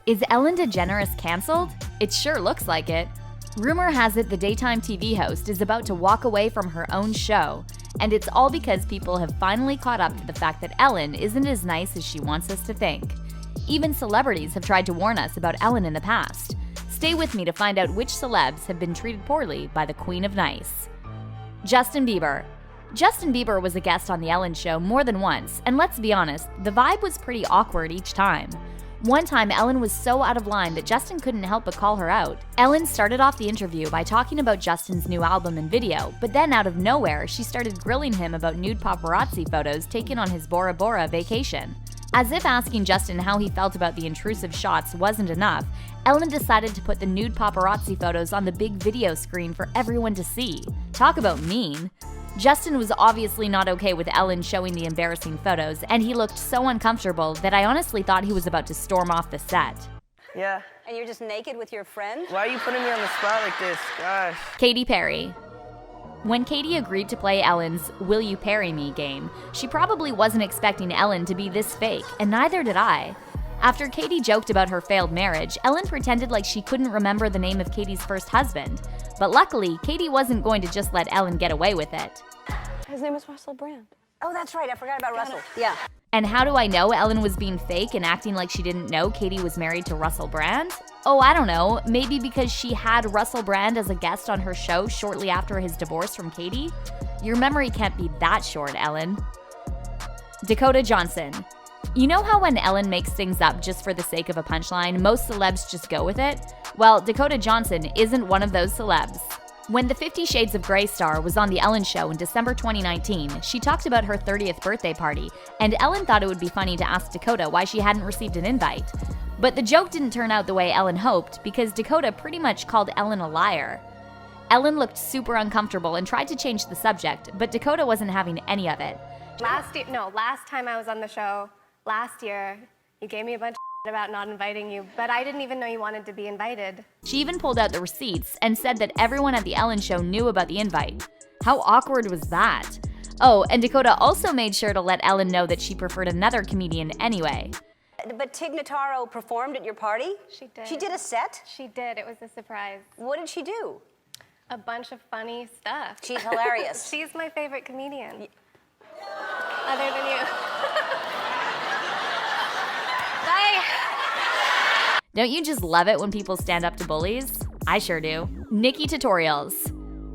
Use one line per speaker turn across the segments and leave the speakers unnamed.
Is Ellen DeGeneres canceled? It sure looks like it. Rumor has it the daytime TV host is about to walk away from her own show, and it's all because people have finally caught up to the fact that Ellen isn't as nice as she wants us to think. Even celebrities have tried to warn us about Ellen in the past. Stay with me to find out which celebs have been treated poorly by the Queen of Nice. Justin Bieber. Justin Bieber was a guest on The Ellen Show more than once, and let's be honest, the vibe was pretty awkward each time. One time, Ellen was so out of line that Justin couldn't help but call her out. Ellen started off the interview by talking about Justin's new album and video, but then out of nowhere, she started grilling him about nude paparazzi photos taken on his Bora Bora vacation. As if asking Justin how he felt about the intrusive shots wasn't enough, Ellen decided to put the nude paparazzi photos on the big video screen for everyone to see. Talk about mean. Justin was obviously not okay with Ellen showing the embarrassing photos, and he looked so uncomfortable that I honestly thought he was about to storm off the set.
Yeah.
And you're just naked with your friend?
Why are you putting me on the spot like this? Gosh.
Katy Perry. When Katy agreed to play Ellen's Will You Parry Me game, she probably wasn't expecting Ellen to be this fake, and neither did I. After Katy joked about her failed marriage, Ellen pretended like she couldn't remember the name of Katy's first husband. But luckily, Katy wasn't going to just let Ellen get away with it.
His name is Russell Brand. Oh, that's right. I forgot about Russell. Yeah.
And how do I know Ellen was being fake and acting like she didn't know Katy was married to Russell Brand? Oh, I don't know. Maybe because she had Russell Brand as a guest on her show shortly after his divorce from Katy? Your memory can't be that short, Ellen. Dakota Johnson. You know how when Ellen makes things up just for the sake of a punchline, most celebs just go with it? Well, Dakota Johnson isn't one of those celebs. When the 50 Shades of Grey star was on The Ellen Show in December 2019, she talked about her 30th birthday party, and Ellen thought it would be funny to ask Dakota why she hadn't received an invite. But the joke didn't turn out the way Ellen hoped because Dakota pretty much called Ellen a liar. Ellen looked super uncomfortable and tried to change the subject, but Dakota wasn't having any of it.
Last time I was on the show, last year, you gave me a bunch of about not inviting you, but I didn't even know you wanted to be invited.
She even pulled out the receipts and said that everyone at The Ellen Show knew about the invite. How awkward was that? Oh, and Dakota also made sure to let Ellen know that she preferred another comedian anyway.
But Tig Notaro performed at your party?
She did.
She did a set?
She did. It was a surprise.
What did she do?
A bunch of funny stuff.
She's hilarious.
She's my favorite comedian. Other than you. Bye.
Don't you just love it when people stand up to bullies? I sure do. Nikki Tutorials.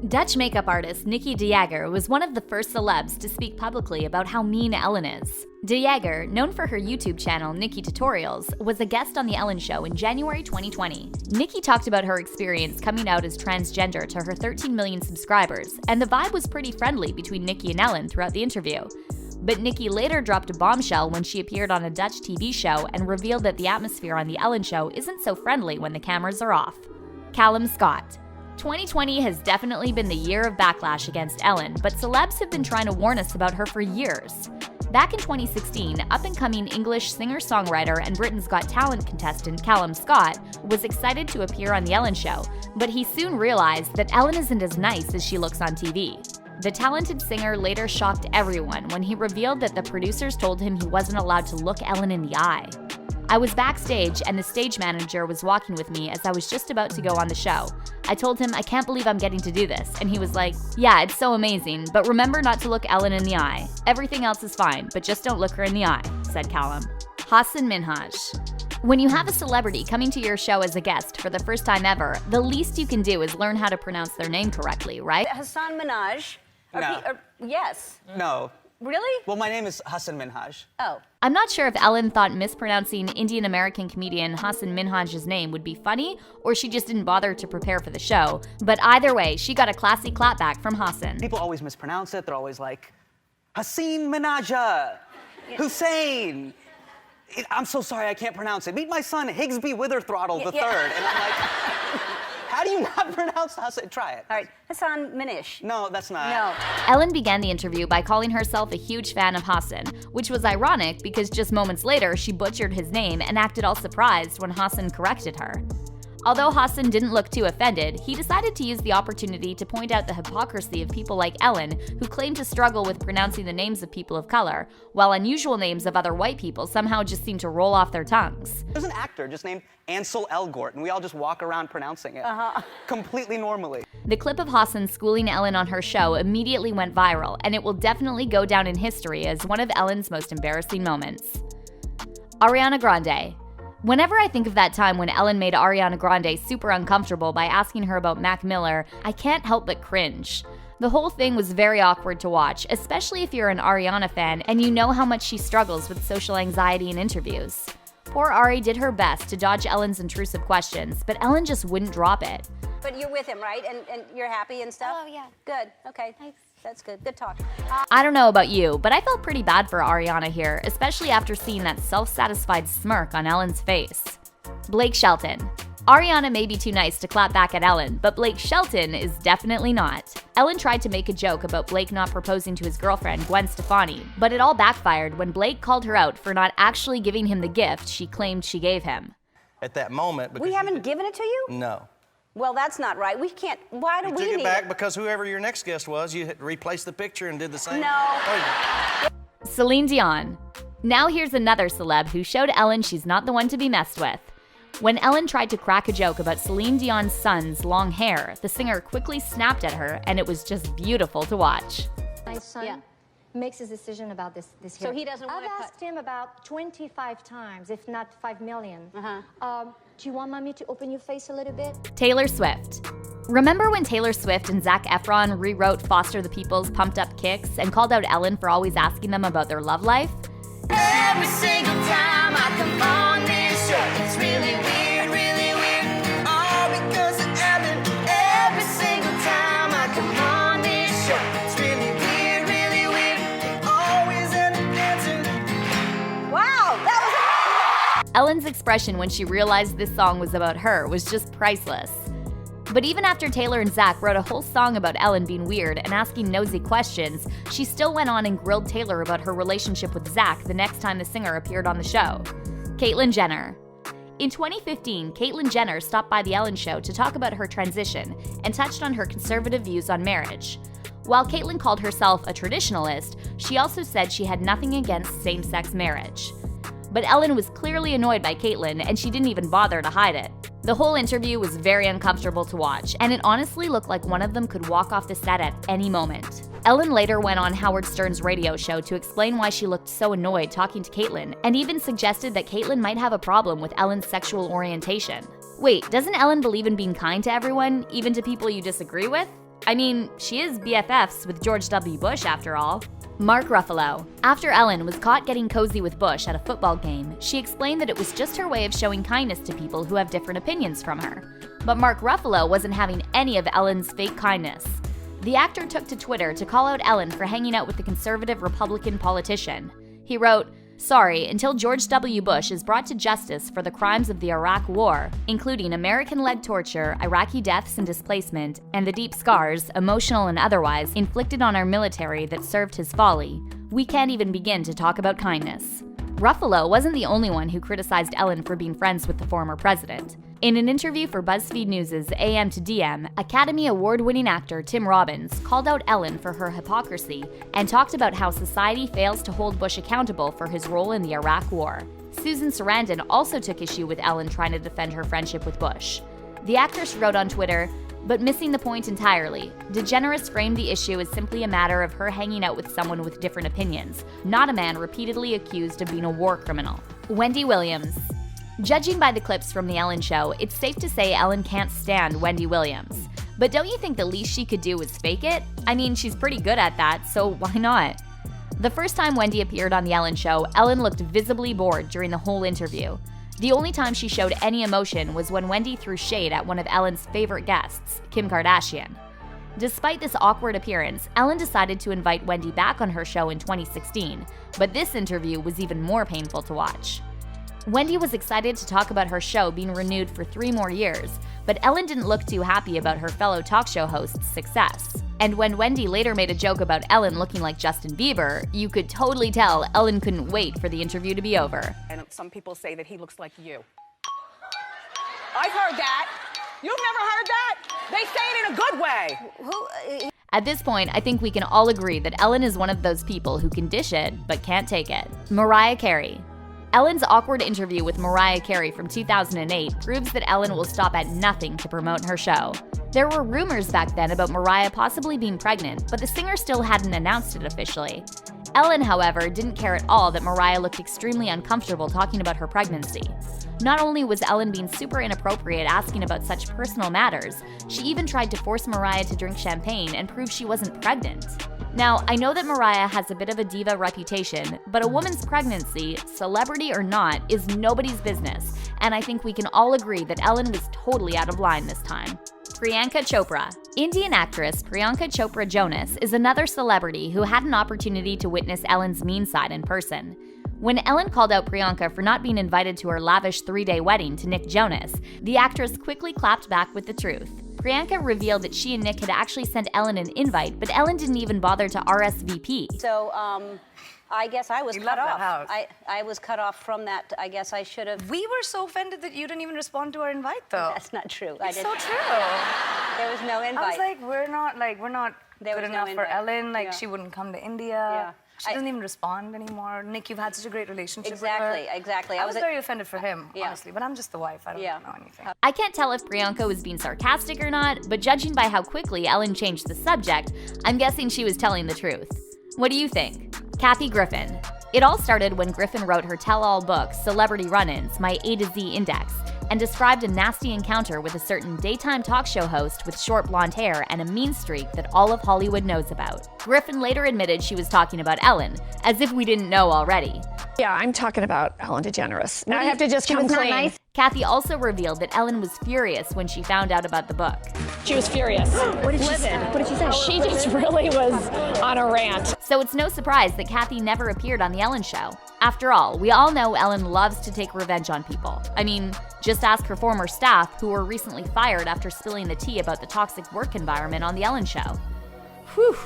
Dutch makeup artist Nikki de Jager was one of the first celebs to speak publicly about how mean Ellen is. De Jager, known for her YouTube channel Nikki Tutorials, was a guest on The Ellen Show in January 2020. Nikki talked about her experience coming out as transgender to her 13 million subscribers, and the vibe was pretty friendly between Nikki and Ellen throughout the interview. But Nikki later dropped a bombshell when she appeared on a Dutch TV show and revealed that the atmosphere on The Ellen Show isn't so friendly when the cameras are off. Callum Scott. 2020 has definitely been the year of backlash against Ellen, but celebs have been trying to warn us about her for years. Back in 2016, up-and-coming English singer-songwriter and Britain's Got Talent contestant Callum Scott was excited to appear on The Ellen Show, but he soon realized that Ellen isn't as nice as she looks on TV. The talented singer later shocked everyone when he revealed that the producers told him he wasn't allowed to look Ellen in the eye. I was backstage and the stage manager was walking with me as I was just about to go on the show. I told him, I can't believe I'm getting to do this, and he was like, yeah, it's so amazing, but remember not to look Ellen in the eye. Everything else is fine, but just don't look her in the eye, said Callum. Hassan Minhaj. When you have a celebrity coming to your show as a guest for the first time ever, the least you can do is learn how to pronounce their name correctly, right?
Hassan Minhaj.
No.
Yes.
No.
Really?
Well, my name is Hassan Minhaj.
Oh.
I'm not sure if Ellen thought mispronouncing Indian-American comedian Hassan Minhaj's name would be funny, or she just didn't bother to prepare for the show, but either way, she got a classy clapback from Hassan.
People always mispronounce it. They're always like, Hassan Minhaj, Hussein. I'm so sorry, I can't pronounce it. Meet my son, Higsby Witherthrottle III. And I'm like, how do you not pronounce Hassan? Try it.
All right. Hassan Minish.
No, that's not.
No.
Ellen began the interview by calling herself a huge fan of Hassan, which was ironic because just moments later, she butchered his name and acted all surprised when Hassan corrected her. Although Hassan didn't look too offended, he decided to use the opportunity to point out the hypocrisy of people like Ellen, who claim to struggle with pronouncing the names of people of color, while unusual names of other white people somehow just seem to roll off their tongues.
There's an actor just named Ansel Elgort, and we all just walk around pronouncing it completely normally.
The clip of Hassan schooling Ellen on her show immediately went viral, and it will definitely go down in history as one of Ellen's most embarrassing moments. Ariana Grande. Whenever I think of that time when Ellen made Ariana Grande super uncomfortable by asking her about Mac Miller, I can't help but cringe. The whole thing was very awkward to watch, especially if you're an Ariana fan and you know how much she struggles with social anxiety in interviews. Poor Ari did her best to dodge Ellen's intrusive questions, but Ellen just wouldn't drop it.
But you're with him, right? And you're happy and stuff?
Oh, yeah.
Good. Okay. Thanks. That's good. Good talk.
I don't know about you, but I felt pretty bad for Ariana here, especially after seeing that self-satisfied smirk on Ellen's face. Blake Shelton. Ariana may be too nice to clap back at Ellen, but Blake Shelton is definitely not. Ellen tried to make a joke about Blake not proposing to his girlfriend, Gwen Stefani, but it all backfired when Blake called her out for not actually giving him the gift she claimed she gave him.
At that moment, because
We haven't given it to you?
No.
Well, that's not right. We can't. Why do
You
we
took
need
it back because whoever your next guest was, you had replaced the picture and did the same.
No.
Oh,
Celine Dion. Now here's another celeb who showed Ellen she's not the one to be messed with. When Ellen tried to crack a joke about Celine Dion's son's long hair, the singer quickly snapped at her, and it was just beautiful to watch.
My son makes his decision about this
So
hair.
he doesn't want to
I've
cut.
asked him about 25 times, if not 5 million. Do you want mommy to open your face a little bit?
Taylor Swift. Remember when Taylor Swift and Zac Efron rewrote Foster the People's Pumped Up Kicks and called out Ellen for always asking them about their love life?
Every single time I come on this show, it's really weird, all because of Ellen. Every single time I come on this show, it's really weird, they always end up dancing.
Wow, that was amazing.
Ellen's expression when she realized this song was about her was just priceless. But even after Taylor and Zac wrote a whole song about Ellen being weird and asking nosy questions, she still went on and grilled Taylor about her relationship with Zac the next time the singer appeared on the show. Caitlyn Jenner. In 2015, Caitlyn Jenner stopped by The Ellen Show to talk about her transition and touched on her conservative views on marriage. While Caitlyn called herself a traditionalist, she also said she had nothing against same-sex marriage. But Ellen was clearly annoyed by Caitlyn, and she didn't even bother to hide it. The whole interview was very uncomfortable to watch, and it honestly looked like one of them could walk off the set at any moment. Ellen later went on Howard Stern's radio show to explain why she looked so annoyed talking to Caitlyn, and even suggested that Caitlyn might have a problem with Ellen's sexual orientation. Wait, doesn't Ellen believe in being kind to everyone, even to people you disagree with? I mean, she is BFFs with George W. Bush after all. Mark Ruffalo. After Ellen was caught getting cozy with Bush at a football game, she explained that it was just her way of showing kindness to people who have different opinions from her. But Mark Ruffalo wasn't having any of Ellen's fake kindness. The actor took to Twitter to call out Ellen for hanging out with the conservative Republican politician. He wrote, "Sorry, until George W. Bush is brought to justice for the crimes of the Iraq War, including American-led torture, Iraqi deaths and displacement, and the deep scars, emotional and otherwise, inflicted on our military that served his folly, we can't even begin to talk about kindness." Ruffalo wasn't the only one who criticized Ellen for being friends with the former president. In an interview for BuzzFeed News' AM to DM, Academy Award-winning actor Tim Robbins called out Ellen for her hypocrisy and talked about how society fails to hold Bush accountable for his role in the Iraq War. Susan Sarandon also took issue with Ellen trying to defend her friendship with Bush. The actress wrote on Twitter, "But missing the point entirely. DeGeneres framed the issue as simply a matter of her hanging out with someone with different opinions, not a man repeatedly accused of being a war criminal." Wendy Williams. Judging by the clips from The Ellen Show, it's safe to say Ellen can't stand Wendy Williams. But don't you think the least she could do was fake it? I mean, she's pretty good at that, so why not? The first time Wendy appeared on The Ellen Show, Ellen looked visibly bored during the whole interview. The only time she showed any emotion was when Wendy threw shade at one of Ellen's favorite guests, Kim Kardashian. Despite this awkward appearance, Ellen decided to invite Wendy back on her show in 2016, but this interview was even more painful to watch. Wendy was excited to talk about her show being renewed for 3 more years, but Ellen didn't look too happy about her fellow talk show host's success. And when Wendy later made a joke about Ellen looking like Justin Bieber, you could totally tell Ellen couldn't wait for the interview to be over.
And some people say that he looks like you.
I've heard that. You've never heard that? They say it in a good way.
At this point, I think we can all agree that Ellen is one of those people who can dish it, but can't take it. Mariah Carey. Ellen's awkward interview with Mariah Carey from 2008 proves that Ellen will stop at nothing to promote her show. There were rumors back then about Mariah possibly being pregnant, but the singer still hadn't announced it officially. Ellen, however, didn't care at all that Mariah looked extremely uncomfortable talking about her pregnancy. Not only was Ellen being super inappropriate asking about such personal matters, she even tried to force Mariah to drink champagne and prove she wasn't pregnant. Now, I know that Mariah has a bit of a diva reputation, but a woman's pregnancy, celebrity or not, is nobody's business, and I think we can all agree that Ellen was totally out of line this time. Priyanka Chopra. Indian actress Priyanka Chopra Jonas is another celebrity who had an opportunity to witness Ellen's mean side in person. When Ellen called out Priyanka for not being invited to her lavish 3-day wedding to Nick Jonas, the actress quickly clapped back with the truth. Priyanka revealed that she and Nick had actually sent Ellen an invite, but Ellen didn't even bother to RSVP.
So, I guess I was cut off.
House.
I was cut off from that. I guess I should have.
We were so offended that you didn't even respond to our invite, though.
That's not true.
It's so true.
There was no invite.
I was like, we're not
There
good
was no
enough for
invite.
Ellen. Like,
Yeah.
she wouldn't come to India.
Yeah.
She doesn't even respond anymore. Nick, you've had such a great relationship
Exactly,
with her.
exactly.
I was very offended for him,
Yeah.
honestly, but I'm just the wife. I don't
Yeah.
know anything.
I can't tell if Priyanka was being sarcastic or not, but judging by how quickly Ellen changed the subject, I'm guessing she was telling the truth. What do you think? Kathy Griffin. It all started when Griffin wrote her tell-all book, Celebrity Run-Ins, My A to Z Index, and described a nasty encounter with a certain daytime talk show host with short blonde hair and a mean streak that all of Hollywood knows about. Griffin later admitted she was talking about Ellen, as if we didn't know already.
Yeah, I'm talking about Ellen DeGeneres. Now I have to just come clean.
Kathy also revealed that Ellen was furious when she found out about the book.
She was furious. What did she say? What did she say? She just really was on a rant.
So it's no surprise that Kathy never appeared on The Ellen Show. After all, we all know Ellen loves to take revenge on people. I mean, just ask her former staff who were recently fired after spilling the tea about the toxic work environment on The Ellen Show. Whew.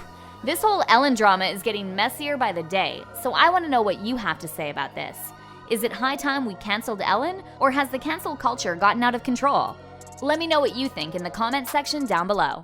This whole Ellen drama is getting messier by the day, so I want to know what you have to say about this. Is it high time we canceled Ellen, or has the cancel culture gotten out of control? Let me know what you think in the comment section down below.